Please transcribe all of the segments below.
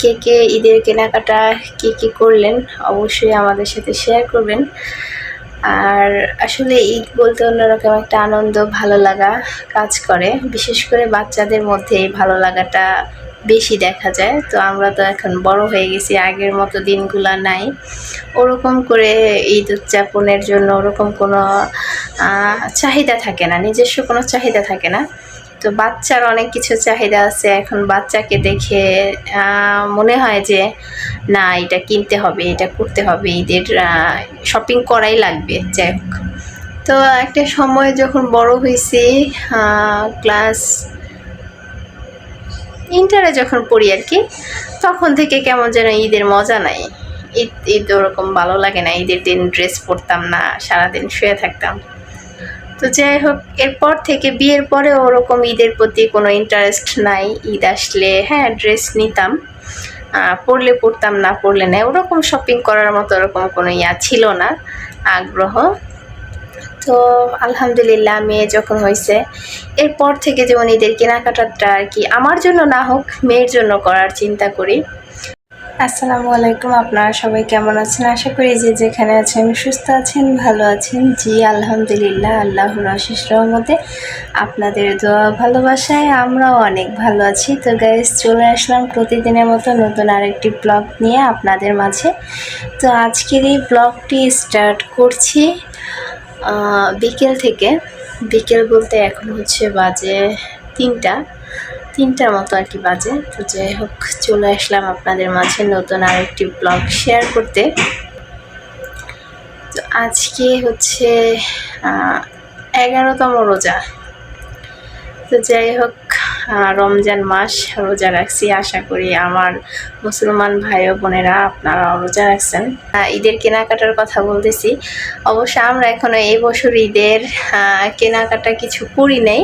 কে কে ঈদের কেনাকাটা কি করলেন অবশ্যই আমাদের সাথে শেয়ার করবেন। আর আসলে ঈদ বলতে অন্যরকম একটা আনন্দ ভালো লাগা কাজ করে, বিশেষ করে বাচ্চাদের মধ্যে এই ভালো লাগাটা বেশি দেখা যায়। তো আমরা তো এখন বড় হয়ে গেছি, আগের মতো দিনগুলা নাই। ওরকম করে ঈদ উদযাপনের জন্য ওরকম কোনো চাহিদা থাকে না, নিজস্ব কোনো চাহিদা থাকে না। তো বাচ্চার অনেক কিছু চাহিদা আছে, এখন বাচ্চাকে দেখে মনে হয় যে না এটা কিনতে হবে, এটা করতে হবে, ঈদের শপিং করাই লাগবে। যাই হোক, তো একটা সময় যখন বড় হয়েছি, ক্লাস ইন্টারে যখন পড়ি আর কি, তখন থেকে কেমন যেন ঈদের মজা নাই। ঈদ ওরকম ভালো লাগে না। ঈদের দিন ড্রেস পরতাম না, সারাদিন শুয়ে থাকতাম। তো যাই হোক, এরপর থেকে বিয়ের পরে ওরকম ঈদের প্রতি কোনো ইন্টারেস্ট নাই। ঈদ আসলে হ্যাঁ ড্রেস নিতাম, পরলে পরতাম, না পরলে না, ওরকম শপিং করার মতো ওরকম কোনো ছিল না, আগ্রহ। তো আলহামদুলিল্লাহ মেয়ে যখন হয়েছে, এরপর থেকে যেমন ঈদের কেনাকাটাটা আর কি আমার জন্য না হোক মেয়ের জন্য করার চিন্তা করি। আসসালামু আলাইকুম, আপনারা সবাই কেমন আছেন? আশা করি যে যেখানে আছেন সুস্থ আছেন, ভালো আছেন। জি আলহামদুলিল্লাহ, আল্লাহর অশেষ রহমতে আপনাদের দোয়া ভালোবাসায় আমরাও অনেক ভালো আছি। তো গাইস, চলে আসলাম প্রতিদিনের মতো নতুন আরেকটি ব্লগ নিয়ে আপনাদের মাঝে। তো আজকের এই ব্লগটি স্টার্ট করছি বিকেল থেকে। বিকেল বলতে এখন হচ্ছে বাজে 3টার মতো আর কি বাজে। তো যাই হোক, চলে আসলাম আপনাদের মাঝে নতুন আরেকটি ব্লগ শেয়ার করতে। তো আজকে হচ্ছে 11তম রোজা। তো যাই হোক, রমজান মাস রোজা রাখছি। আশা করি আমার মুসলমান ভাই ও বোনেরা আপনারা রোজা রাখছেন। ঈদের কেনাকাটার কথা বলতেছি, অবশ্য আমরা এখনো এই বছর ঈদের কেনাকাটা কিছু করি নাই,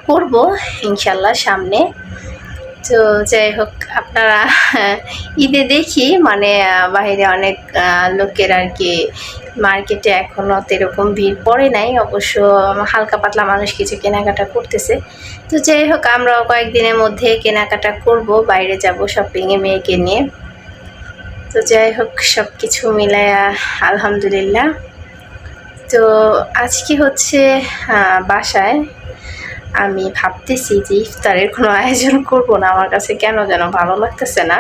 করব ইনশাল্লাহ সামনে। তো যাই হোক, আপনারা ঈদে দেখি মানে বাইরে অনেক লোকের আর কি মার্কেটে এখনও এরকম ভিড় পড়ে নাই, অবশ্য হালকা পাতলা মানুষ কিছু কেনাকাটা করতেছে। তো যাই হোক, আমরাও কয়েকদিনের মধ্যে কেনাকাটা করব, বাইরে যাব শপিংয়ে মেয়েকে নিয়ে। তো যাই হোক, সব কিছু মিলায়া আলহামদুলিল্লাহ। তো আজকে হচ্ছে বাসায় আমি ভাবতেছি যে ইফতারের কোনো আয়োজন করব না, আমার কাছে কেন যেন ভালো লাগতেছে না।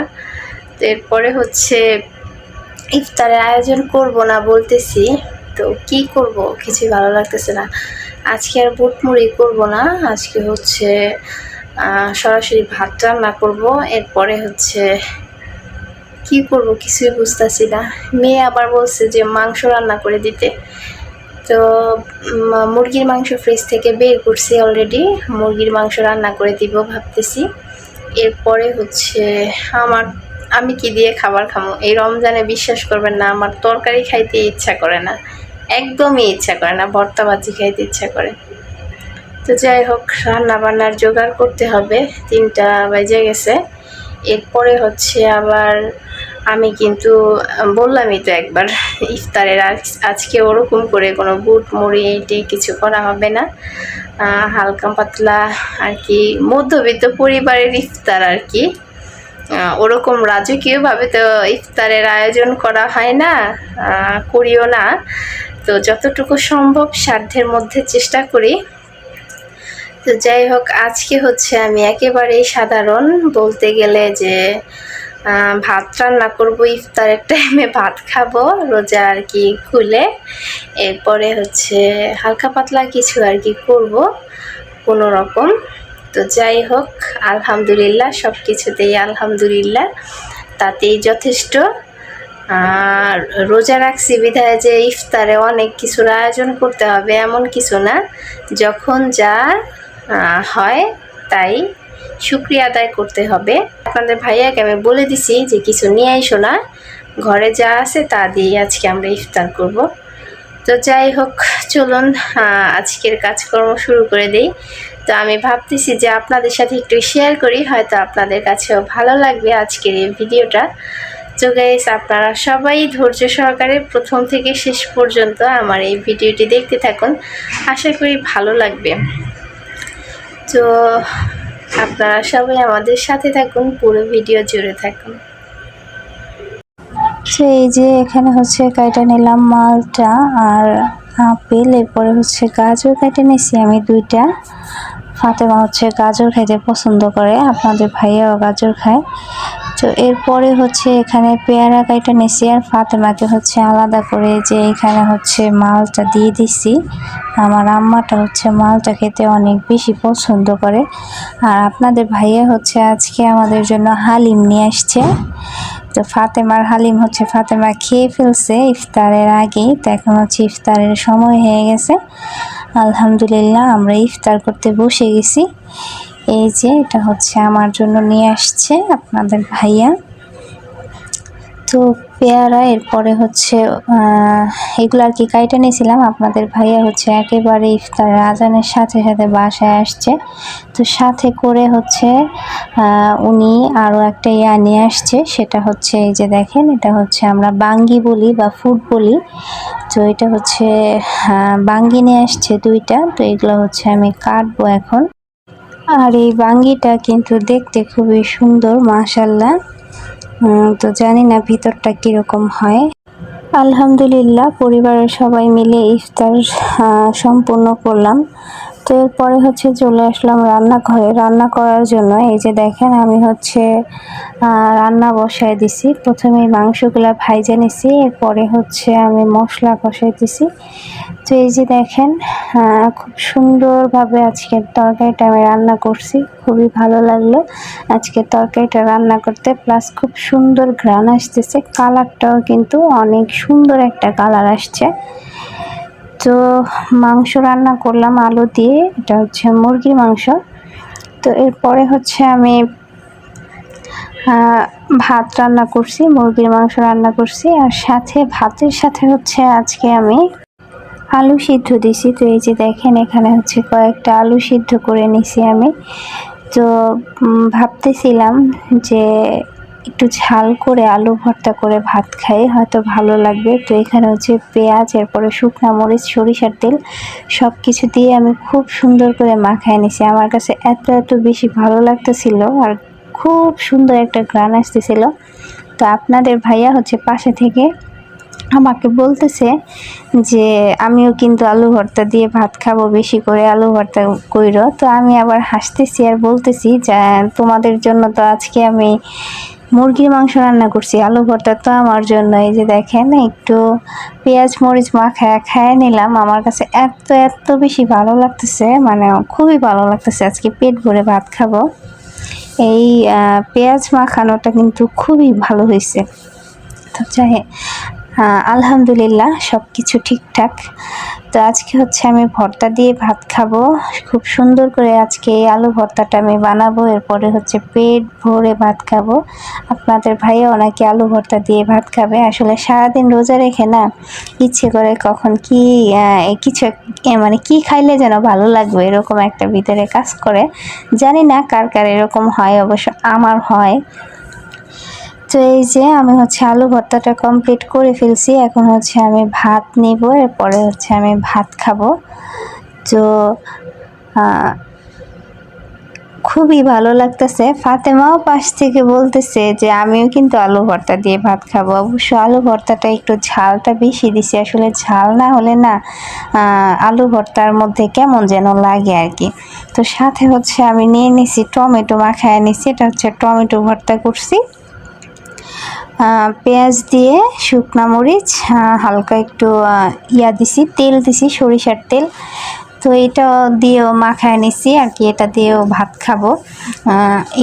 তো এরপরে হচ্ছে ইফতারের আয়োজন করব না বলতেছি, তো কি করব কিছুই ভালো লাগতেছে না। আজকে আর বুট মুড়ি করব না, আজকে হচ্ছে সরাসরি ভাত রান্না করব। এরপরে হচ্ছে কি করব কিছুই বুঝতেছি না। মেয়ে আবার বলছে যে মাংস রান্না করে দিতে। তো মুরগির মাংস ফ্রিজ থেকে বের করছি অলরেডি, মুরগির মাংস রান্না করে দিব ভাবতেছি। এরপরে হচ্ছে আমি কি দিয়ে খাবার খাবো এই রমজানে, বিশ্বাস করবেন না আমার তরকারি খাইতে ইচ্ছা করে না, একদমই ইচ্ছা করে না, ভর্তা ভাজি খাইতে ইচ্ছা করে। তো যাই হোক, রান্না বান্নার জোগাড় করতে হবে, 3টা বেজে গেছে। এরপরে হচ্ছে আবার আমি কিন্তু বললামই তো একবার, ইফতারের আজকে ওরকম করে কোনো বুট মুড়ি এটি কিছু করা হবে না, হালকা পাতলা আর কি, মধ্যবিত্ত পরিবারের ইফতার আর কি, ওরকম রাজকীয়ভাবে তো ইফতারের আয়োজন করা হয় না, করিও না। তো যতটুকু সম্ভব সাধ্যের মধ্যে চেষ্টা করি। তো যাই হোক, আজকে হচ্ছে আমি একেবারেই সাধারণ বলতে গেলে যে ভাত রান্না করবো, ইফতারের টাইমে ভাত খাবো রোজা আর কি খুলে। এরপরে হচ্ছে হালকা পাতলা কিছু আর কি করব কোনো রকম। তো যাই হোক, আলহামদুলিল্লাহ, সব কিছুতেই আলহামদুলিল্লাহ, তাতেই যথেষ্ট। আর রোজা রাখছি বিধায় যে ইফতারে অনেক কিছুর আয়োজন করতে হবে এমন কিছু না, যখন যা হয় তাই শুকরিয়া আদায় করতে হবে। আপনাদের ভাইয়াকে আমি বলে দিছি যে কিছু নিয়ে আইসো না, ঘরে যা আছে তা দিয়ে আজকে আমরা ইফতার করব। তো যাই হোক, চলুন আজকের কাজকর্ম শুরু করে দেই। তো আমি ভাবতেছি যে আপনাদের সাথে একটু শেয়ার করি, হয়তো আপনাদের কাছেও ভালো লাগবে আজকের এই ভিডিওটা। তো গাইস, আপনারা সবাই ধৈর্য সহকারে প্রথম থেকে শেষ পর্যন্ত আমার এই ভিডিওটি দেখতে থাকুন, আশা করি ভালো লাগবে। তো আপনারা সবাই আমাদের সাথে থাকুন, পুরো ভিডিও জুড়ে থাকুন। তো এই যে এখানে হচ্ছে কাইটা নিলাম মালটা আর আপেল, এরপরে হচ্ছে গাজর কেটে নিয়েছি আমি 2টা। ফাতেমা হচ্ছে গাজর খাইতে পছন্দ করে, আপনাদের ভাইয়াও গাজর খায়। তো এরপরে হচ্ছে এখানে পেয়ারা কাইটা নিয়েছি আর ফাতেমাকে হচ্ছে আলাদা করে যে এখানে হচ্ছে মালটা দিয়ে দিছি। আমার আম্মাটা হচ্ছে মালটা খেতে অনেক বেশি পছন্দ করে। আর আপনাদের ভাইয়া হচ্ছে আজকে আমাদের জন্য হালিম নিয়ে আসছে। তো ফাতেমার হালিম হচ্ছে ফাতেমা খেয়ে ফেলছে ইফতারের আগেই, তো এখন হচ্ছে ইফতারের সময় হয়ে গেছে। আলহামদুলিল্লাহ আমরা ইফতার করতে বসে গেছি। এই যে এটা হচ্ছে আমার জন্য নিয়ে আসছে আপনাদের ভাইয়া। তো পেয়ারা, এরপরে হচ্ছে এগুলো আর কি কাইটা নিয়েছিলাম। আপনাদের ভাইয়া হচ্ছে একেবারে ইফতারের আজানের সাথে সাথে বাসায় আসছে, তো সাথে করে হচ্ছে উনি আরও একটা নিয়ে আসছে। সেটা হচ্ছে এই যে দেখেন, এটা হচ্ছে আমরা বাঙ্গি বলি বা ফুড বলি। তো এটা হচ্ছে বাঙ্গি নিয়ে আসছে 2টা। তো এগুলো হচ্ছে আমি কাটবো এখন। আর এই বাঙ্গিটা কিন্তু দেখতে খুবই সুন্দর মাশাআল্লাহ। তো জানি না ভিতরটা কিরকম হয়। আলহামদুলিল্লাহ পরিবারের সবাই মিলে ইফতার সম্পূর্ণ করলাম। তো এরপরে হচ্ছে চলে আসলাম রান্নাঘরে রান্না করার জন্য। এই যে দেখেন আমি হচ্ছে রান্না বসায় দিছি। প্রথমে মাংসগুলা ভাইজে নিছি, এরপরে হচ্ছে আমি মশলা কষাইতেছি। তো এই যে দেখেন খুব সুন্দরভাবে আজকের তরকারিটা আমি রান্না করছি। খুবই ভালো লাগলো আজকের তরকারিটা রান্না করতে, প্লাস খুব সুন্দর ঘ্রাণ আসতেছে। কালারটাও কিন্তু অনেক সুন্দর একটা কালার আসছে। তো মাংস রান্না করলাম আলু দিয়ে, এটা হচ্ছে মুরগির মাংস। তো এরপরে হচ্ছে আমি ভাত রান্না করছি, মুরগির মাংস রান্না করছি, আর সাথে ভাতের সাথে হচ্ছে আজকে আমি আলু সিদ্ধ দিছি। তো এই যে দেখেন এখানে হচ্ছে কয়েকটা আলু সিদ্ধ করে নিছি আমি। তো ভাবতেছিলাম যে একটু ঝাল করে আলু ভর্তা করে ভাত খাই, হয়তো ভালো লাগবে। তো এখানে হচ্ছে পেঁয়াজ, এরপরে শুকনা মরিচ, সরিষার তেল সব কিছু দিয়ে আমি খুব সুন্দর করে মাখায় নিছি। আমার কাছে এত বেশি ভালো লাগতেছিল আর খুব সুন্দর একটা ঘ্রাণ আসতেছিল। তো আপনাদের ভাইয়া হচ্ছে পাশে থেকে আমাকে বলতেছে যে আমিও কিন্তু আলু ভর্তা দিয়ে ভাত খাবো, বেশি করে আলু ভর্তা কইরো। তো আমি আবার হাসতেছি আর বলতেছি যে তোমাদের জন্য তো আজকে আমি মুরগির মাংস রান্না করছি, আলু ভর্তা তো আমার জন্য। এই যে দেখেন একটু পেঁয়াজ মরিচ মাখায় খায় নিলাম। আমার কাছে এত বেশি ভালো লাগতেছে, মানে খুবই ভালো লাগতেছে। আজকে পেট ভরে ভাত খাবো। এই পেঁয়াজ মাখানোটা কিন্তু খুবই ভালো হয়েছে। তো যাই আলহামদুলিল্লাহ সব কিছু ঠিকঠাক। তো আজকে হচ্ছে আমি ভর্তা দিয়ে ভাত খাবো, খুব সুন্দর করে আজকে এই আলু ভর্তাটা আমি বানাবো। এরপরে হচ্ছে পেট ভরে ভাত খাবো। আপনাদের ভাইও নাকি আলু ভর্তা দিয়ে ভাত খাবে। আসলে সারাদিন রোজা রেখে না ইচ্ছে করে কখন কি কিছু মানে কি খাইলে যেন ভালো লাগবে, এরকম একটা ভিতরে কাজ করে। জানি না কার কার এরকম হয়, অবশ্য আমার হয়। তো এই যে আমি হচ্ছে আলু ভর্তাটা কমপ্লিট করে ফেলছি, এখন হচ্ছে আমি ভাত নিব, এরপরে হচ্ছে আমি ভাত খাবো। তো খুবই ভালো লাগতেছে। ফাতেমাও পাশ থেকে বলতেছে যে আমিও কিন্তু আলু ভর্তা দিয়ে ভাত খাবো। অবশ্য আলু ভর্তাটা একটু ঝালটা বেশি দিছি, আসলে ঝাল না হলে না আলু ভর্তার মধ্যে কেমন যেন লাগে আর কি। তো সাথে হচ্ছে আমি নিয়ে নিছি টমেটো মাখায় নিছি, এটা হচ্ছে টমেটো ভর্তা করছি। পেঁয়াজ দিয়ে শুকনা মরিচ হালকা একটু দিছি, তেল দিছি সরিষার তেল। তো এটা দিয়েও মাখায় নিছি আর কি, এটা দিয়েও ভাত খাবো।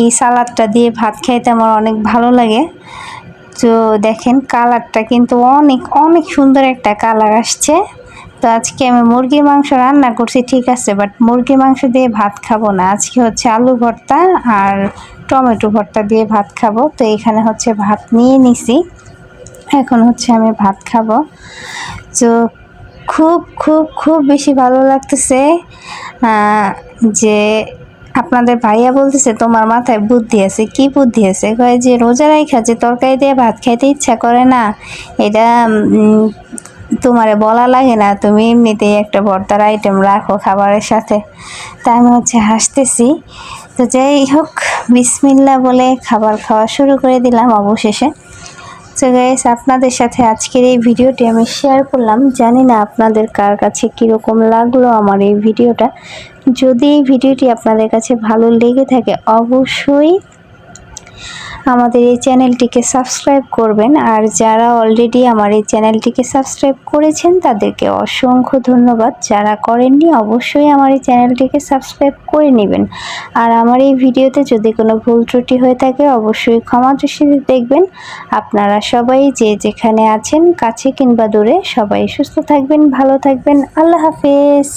এই সালাদটা দিয়ে ভাত খাইতে আমার অনেক ভালো লাগে। তো দেখেন কালারটা কিন্তু অনেক সুন্দর একটা কালার আসছে। তো আজকে আমি মুরগির মাংস রান্না করছি ঠিক আছে, বাট মুরগির মাংস দিয়ে ভাত খাবো না। আজকে হচ্ছে আলু ভর্তা আর টমেটো ভর্তা দিয়ে ভাত খাবো। তো এখানে হচ্ছে ভাত নিয়ে নিছি, এখন হচ্ছে আমি ভাত খাবো। তো খুব বেশি ভালো লাগতেছে যে আপনাদের ভাইয়া বলতেছে তোমার মাথায় বুদ্ধি আছে। কি বুদ্ধি আছে? কয় যে রোজা রাইখা যে তরকারি দিয়ে ভাত খাইতে ইচ্ছা করে না, এটা তোমারে বলা লাগে না, তুমি এমনিতেই একটা ভর্তার আইটেম রাখো খাবারের সাথে। তা আমি হচ্ছে হাসতেছি তো যাই হোক, বিসমিল্লাহ বলে খাবার খাওয়া শুরু করে দিলাম অবশেষে। তো গাইস, আপনাদের সাথে আজকের এই ভিডিওটি আমি শেয়ার করলাম। জানি না আপনাদের কার কাছে কীরকম লাগলো আমার এই ভিডিওটা। যদি এই ভিডিওটি আপনাদের কাছে ভালো লেগে থাকে অবশ্যই আমাদের এই চ্যানেলটিকে সাবস্ক্রাইব করবেন। আর যারা অলরেডি আমার এই চ্যানেলটিকে সাবস্ক্রাইব করেছেন তাদেরকে অসংখ্য ধন্যবাদ। যারা করেননি অবশ্যই আমার এই চ্যানেলটিকে সাবস্ক্রাইব করে নেবেন। আর আমার এই ভিডিওতে যদি কোনো ভুল ত্রুটি হয়ে থাকে অবশ্যই ক্ষমা দৃষ্টিতে দেখবেন। আপনারা সবাই যে যেখানে আছেন কাছে কিংবা দূরে সবাই সুস্থ থাকবেন, ভালো থাকবেন। আল্লাহ হাফেজ।